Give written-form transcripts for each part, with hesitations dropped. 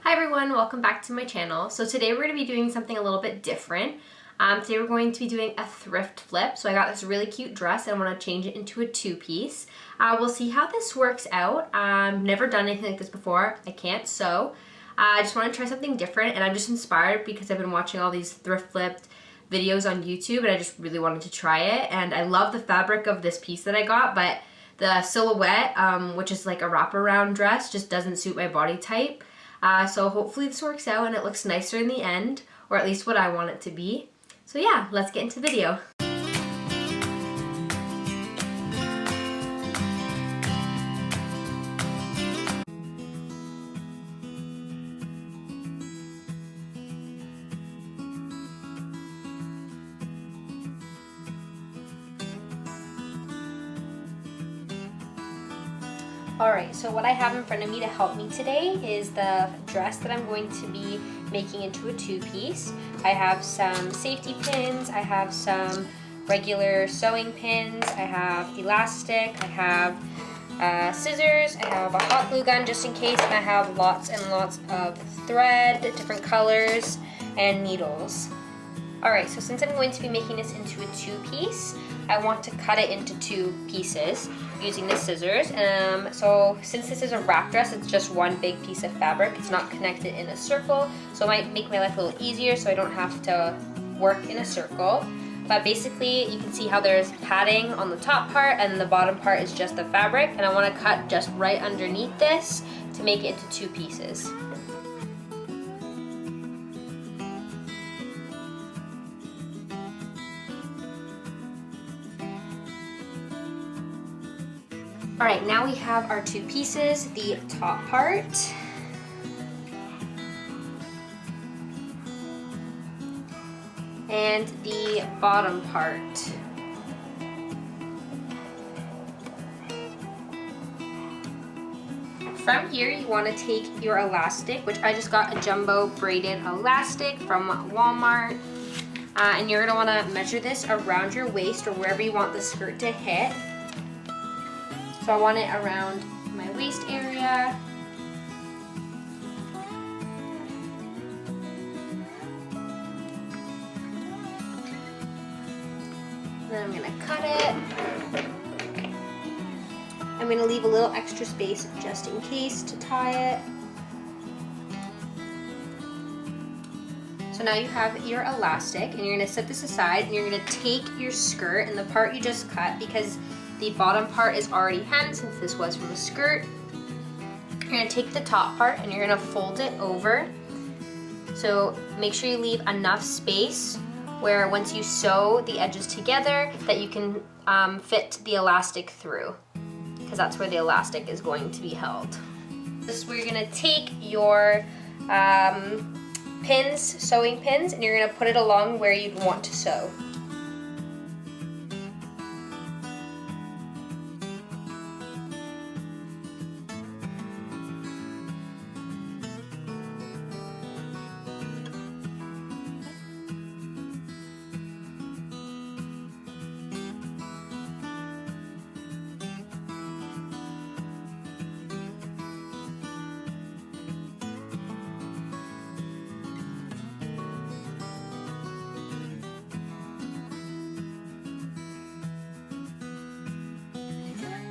Hi everyone, welcome back to my channel. So today we're going to be doing something a little bit different. Today we're going to be doing a thrift flip. So I got this really cute dress and I want to change it into a two-piece. We'll see how this works out. Never done anything like this before. I can't sew. I just want to try something different, and I'm just inspired because I've been watching all these thrift flipped videos on YouTube and I just really wanted to try it. And I love the fabric of this piece that I got, but the silhouette, which is like a wraparound dress, just doesn't suit my body type. So hopefully this works out and it looks nicer in the end, or at least what I want it to be. So yeah, let's get into the video. Alright, so what I have in front of me to help me today is the dress that I'm going to be making into a two-piece. I have some safety pins, I have some regular sewing pins, I have elastic, I have scissors, I have a hot glue gun just in case, and I have lots and lots of thread, different colors, and needles. Alright, so since I'm going to be making this into a two-piece, I want to cut it into two pieces using the scissors. So since this is a wrap dress, it's just one big piece of fabric. It's not connected in a circle, so it might make my life a little easier so I don't have to work in a circle. But basically, you can see how there's padding on the top part and the bottom part is just the fabric, and I want to cut just right underneath this to make it into two pieces. Alright, now we have our two pieces, the top part and the bottom part. From here, you want to take your elastic, which I just got a jumbo braided elastic from Walmart, and you're going to want to measure this around your waist or wherever you want the skirt to hit. So I want it around my waist area. Then I'm going to cut it. I'm going to leave a little extra space just in case to tie it. So now you have your elastic, and you're going to set this aside, and you're going to take your skirt and the part you just cut, because the bottom part is already hemmed since this was from a skirt. You're going to take the top part and you're going to fold it over. So make sure you leave enough space where once you sew the edges together that you can fit the elastic through, because that's where the elastic is going to be held. This is where you're going to take your pins, sewing pins, and you're going to put it along where you'd want to sew.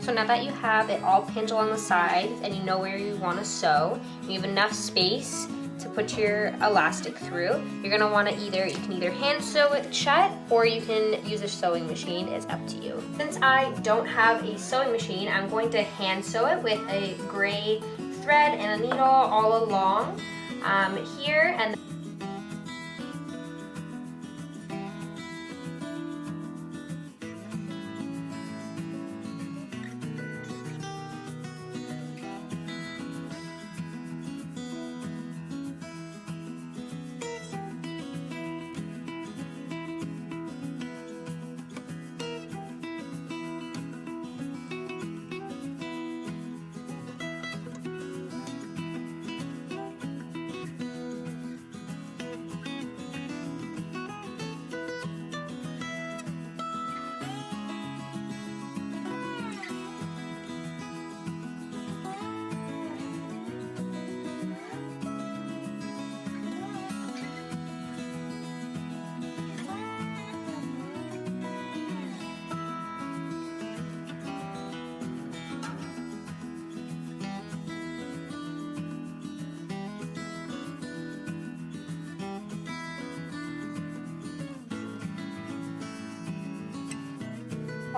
So now that you have it all pinned along the sides and you know where you want to sew, you have enough space to put your elastic through, you're going to want to you can either hand sew it shut or you can use a sewing machine. It's up to you. Since I don't have a sewing machine, I'm going to hand sew it with a gray thread and a needle all along here, and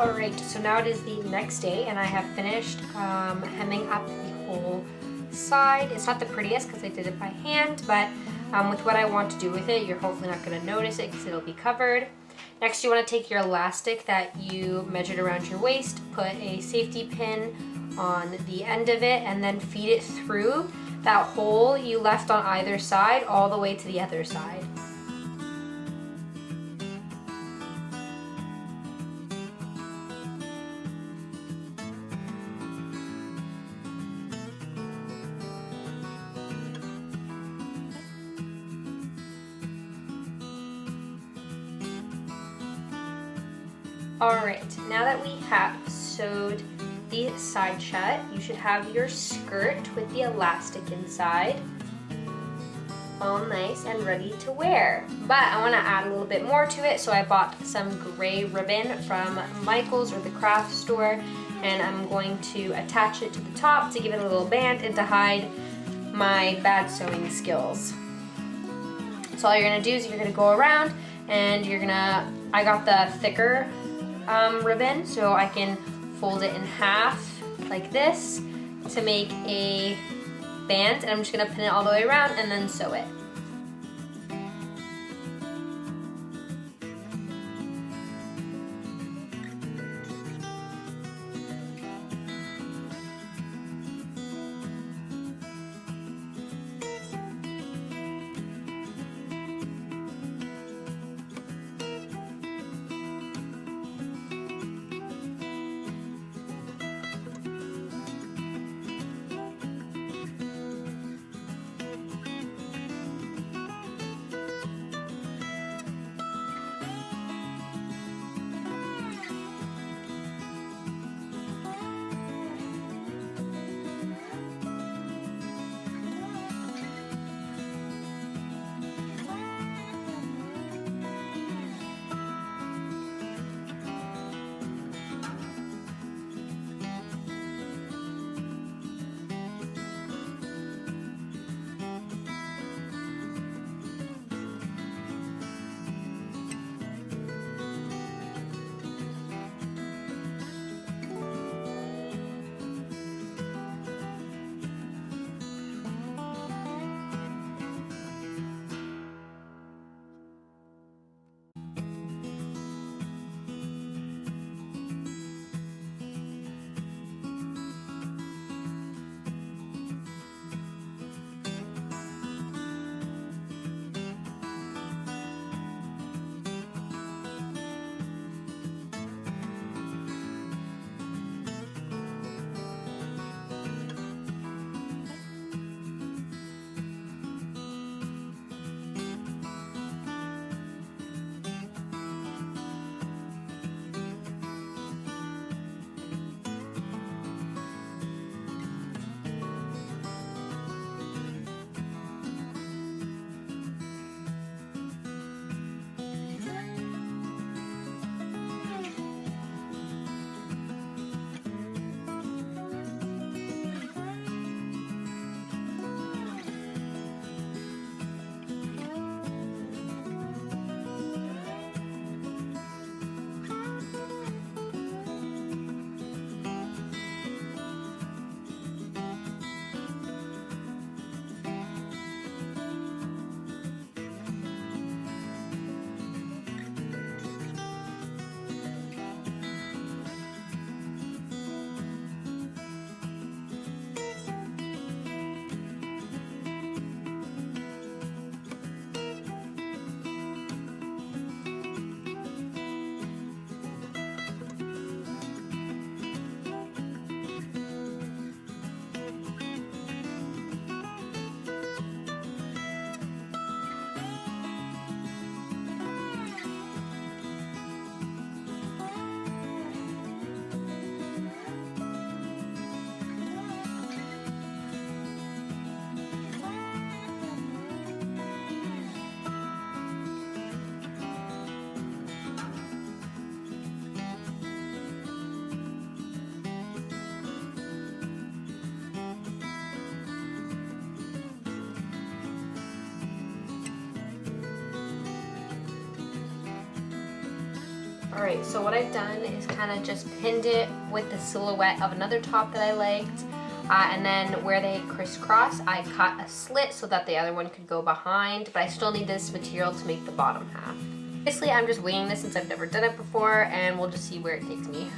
Alright, so now it is the next day and I have finished hemming up the whole side. It's not the prettiest because I did it by hand, but with what I want to do with it, you're hopefully not going to notice it because it'll be covered. Next, you want to take your elastic that you measured around your waist, put a safety pin on the end of it, and then feed it through that hole you left on either side all the way to the other side. Alright, now that we have sewed the side shut, you should have your skirt with the elastic inside all nice and ready to wear. But I want to add a little bit more to it, so I bought some gray ribbon from Michael's or the craft store, and I'm going to attach it to the top to give it a little band and to hide my bad sewing skills. So all you're going to do is you're going to go around and I got the thicker ribbon, so I can fold it in half like this to make a band, and I'm just going to pin it all the way around and then sew it. Alright, so what I've done is kind of just pinned it with the silhouette of another top that I liked. And then where they crisscross, I cut a slit so that the other one could go behind, but I still need this material to make the bottom half. Basically, I'm just winging this since I've never done it before, and we'll just see where it takes me.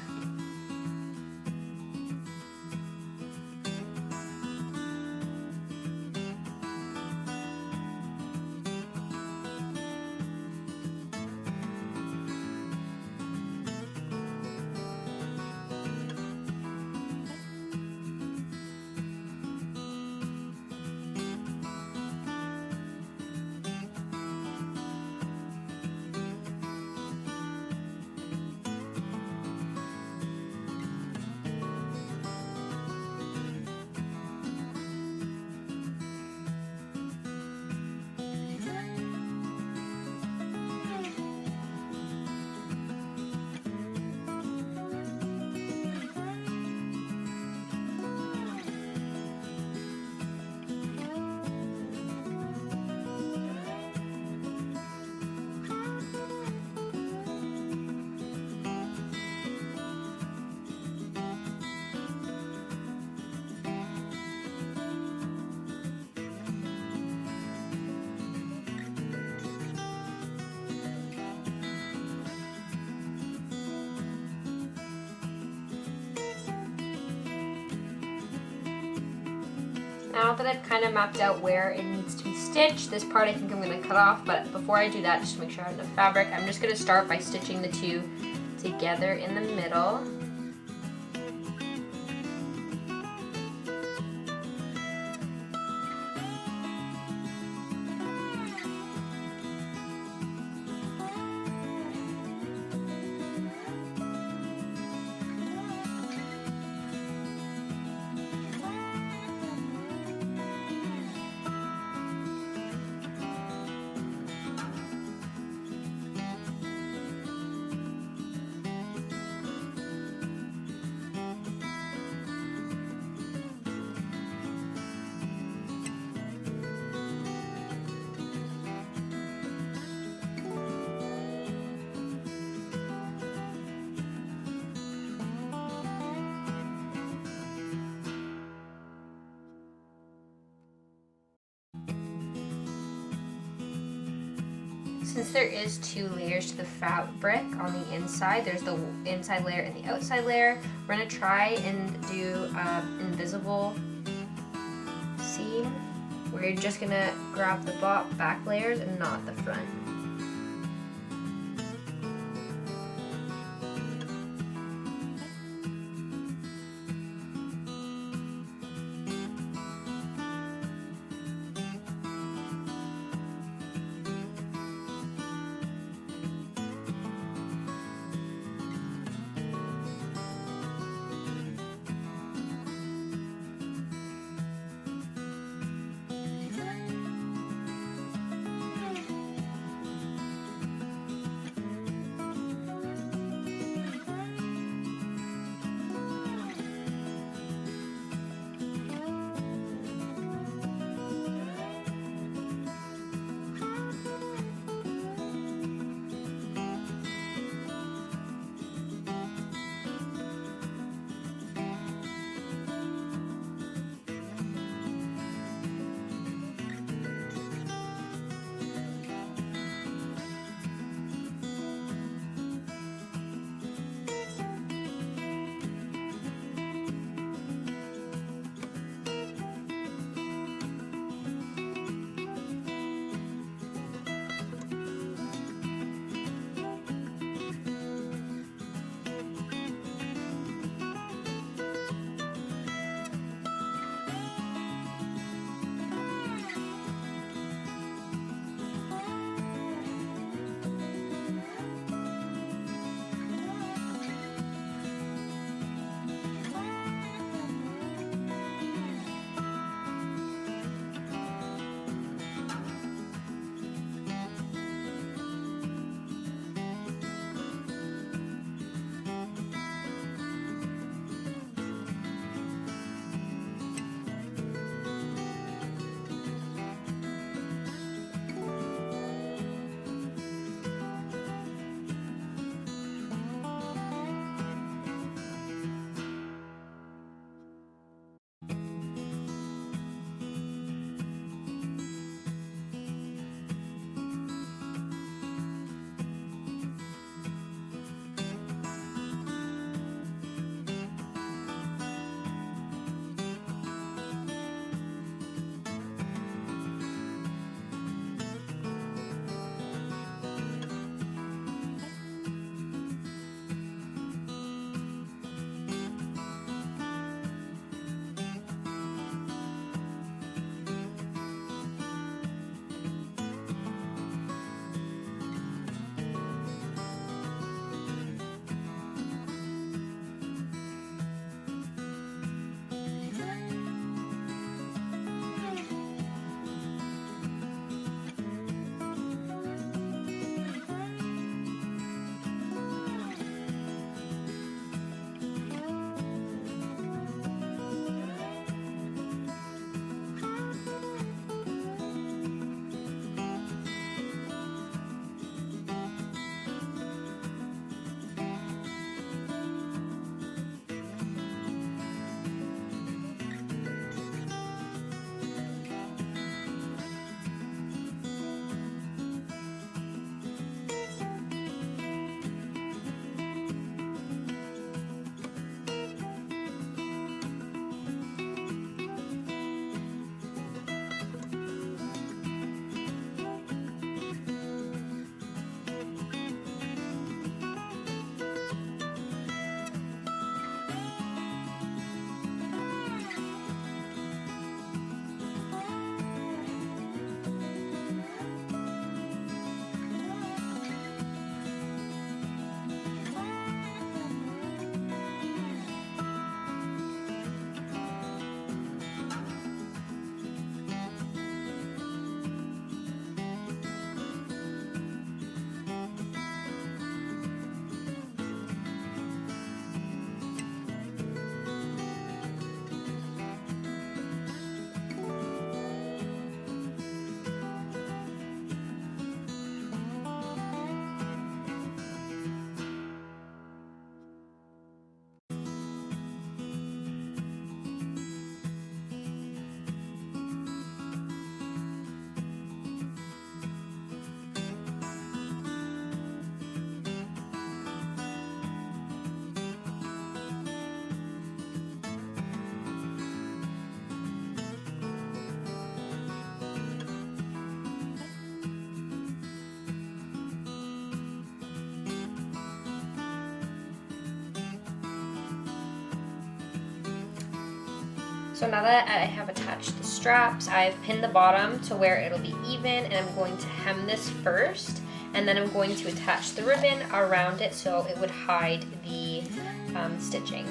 Now that I've kind of mapped out where it needs to be stitched, this part I think I'm going to cut off, but before I do that, just to make sure I have enough fabric, I'm just going to start by stitching the two together in the middle. Since there is two layers to the fabric on the inside, there's the inside layer and the outside layer, we're going to try and do invisible seam, where you're just going to grab the back layers and not the front. So now that I have attached the straps, I've pinned the bottom to where it'll be even, and I'm going to hem this first, and then I'm going to attach the ribbon around it so it would hide the stitching.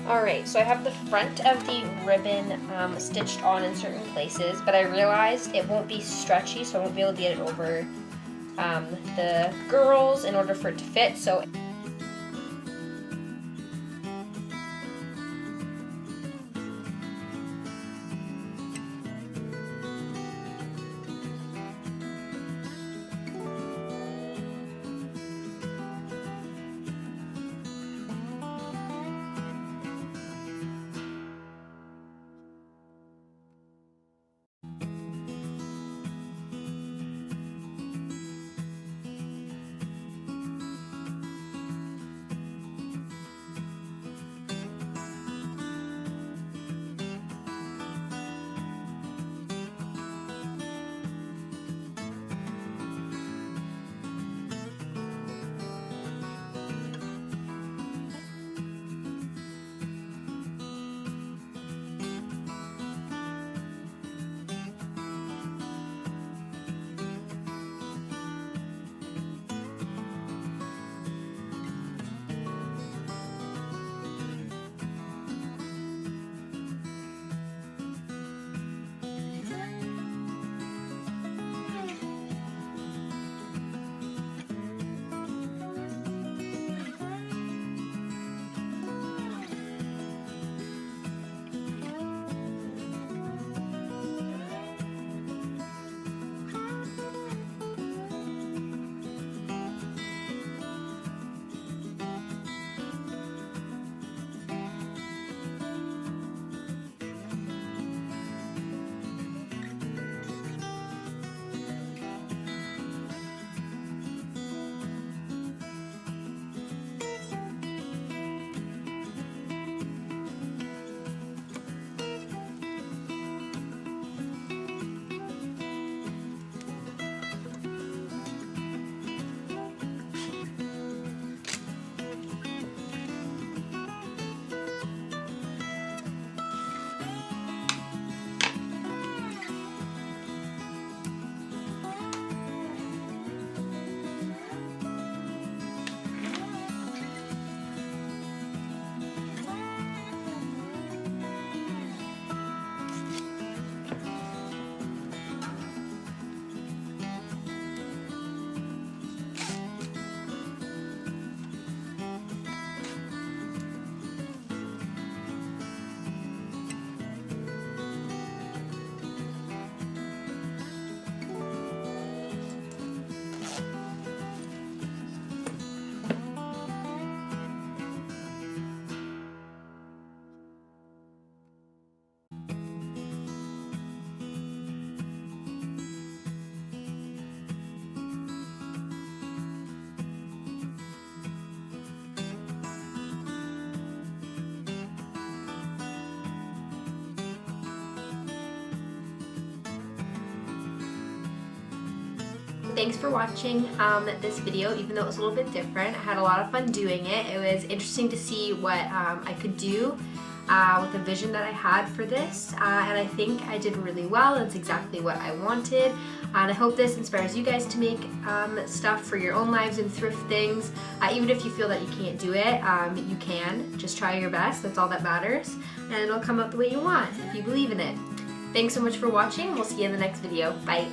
Alright, so I have the front of the ribbon stitched on in certain places, but I realized it won't be stretchy, so I won't be able to get it over the girls in order for it to fit. So thanks for watching this video, even though it was a little bit different. I had a lot of fun doing it. It was interesting to see what I could do with the vision that I had for this, and I think I did really well. It's exactly what I wanted, and I hope this inspires you guys to make stuff for your own lives and thrift things. Even if you feel that you can't do it, you can. Just try your best. That's all that matters, and it'll come out the way you want if you believe in it. Thanks so much for watching. We'll see you in the next video. Bye.